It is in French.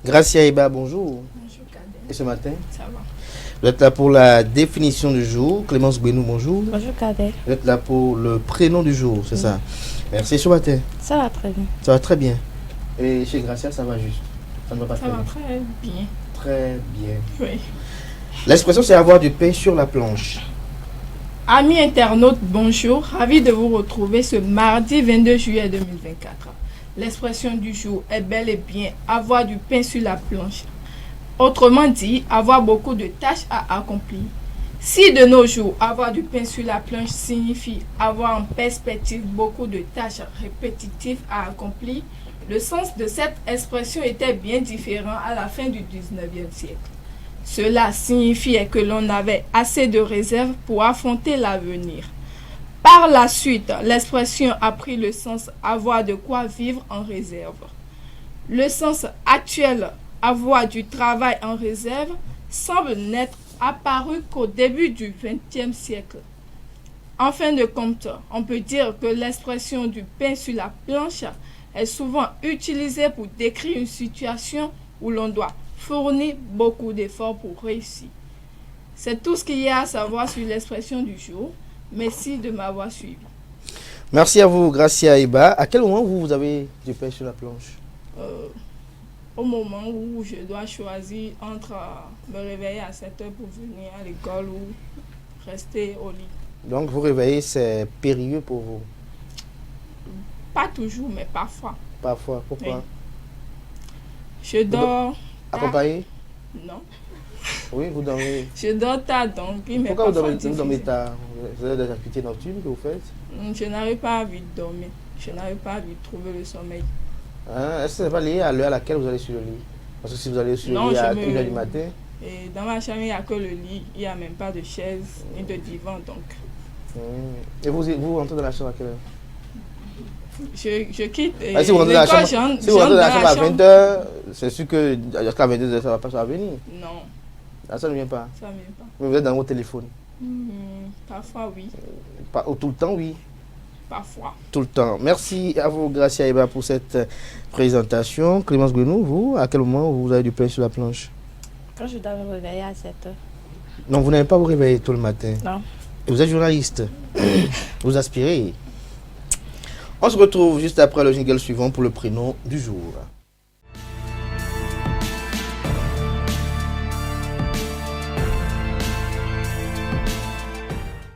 Gracia Eba, bonjour. Bonjour Cadet. Et ce matin, Ça va? vous êtes là pour la définition du jour. Clémence Benou, bonjour. Bonjour Cadet. Vous êtes là pour le prénom du jour, c'est ça? Merci. Ce matin, Ça va très bien. ça va très bien. Et chez Gracia, ça va juste. Ça ne va pas Ça très va bien. très bien. Très bien. Oui. L'expression, c'est avoir du pain sur la planche. Amis internautes, bonjour. Ravi de vous retrouver ce mardi 22 juillet 2024. L'expression du jour est bel et bien avoir du pain sur la planche. Autrement dit, avoir beaucoup de tâches à accomplir. Si de nos jours, avoir du pain sur la planche signifie avoir en perspective beaucoup de tâches répétitives à accomplir, le sens de cette expression était bien différent à la fin du 19e siècle. Cela signifiait que l'on avait assez de réserves pour affronter l'avenir. Par la suite, l'expression a pris le sens avoir de quoi vivre en réserve. Le sens actuel, avoir du travail en réserve, semble n'être apparu qu'au début du XXe siècle. En fin de compte, on peut dire que l'expression du pain sur la planche est souvent utilisée pour décrire une situation où l'on doit fournir beaucoup d'efforts pour réussir. C'est tout ce qu'il y a à savoir sur l'expression du jour. Merci de m'avoir suivi. Merci à vous, Gracia Eba. À quel moment vous avez du pain sur la planche? Au moment où je dois choisir entre me réveiller à 7 heures pour venir à l'école ou rester au lit. Donc, vous réveillez, c'est périlleux pour vous? Pas toujours, mais parfois. Parfois. Pourquoi? Oui. Je dors tard. Accompagné? Non. Oui, vous dormez. Je dors tard donc. Mais Pourquoi vous parfois dormez difficile. tard? Vous avez des activités nocturnes que vous faites? Je n'arrive pas à vite dormir. Je n'arrive pas à vite trouver le sommeil. Hein? Est-ce que ce n'est pas lié à l'heure à laquelle vous allez sur le lit? Parce que si vous allez sur Non, le lit à je me- 1h du matin, Et dans ma chambre, il n'y a que le lit. Il n'y a même pas de chaise ni de divan. Donc, et vous rentrez dans la chambre à quelle heure? je quitte. Ah, si vous rentrez dans la l'école, chambre, si vous rentrez dans la chambre à 20h, c'est sûr que jusqu'à 22h, ça va venir. Non, Ah, ça ne vient pas. ça ne vient pas. Mais vous êtes dans votre téléphone. Parfois, oui. Pas, tout le temps, oui. Parfois. Tout le temps. Merci à vous, Gracia Eba, pour cette présentation. Clémence Gwenou, vous, à quel moment vous avez du pain sur la planche? Quand je dois me réveiller à 7 heures. Non, vous n'avez pas vous réveiller tôt le matin. Non. Et vous êtes journaliste. Vous aspirez. On se retrouve juste après le jingle suivant pour le prénom du jour.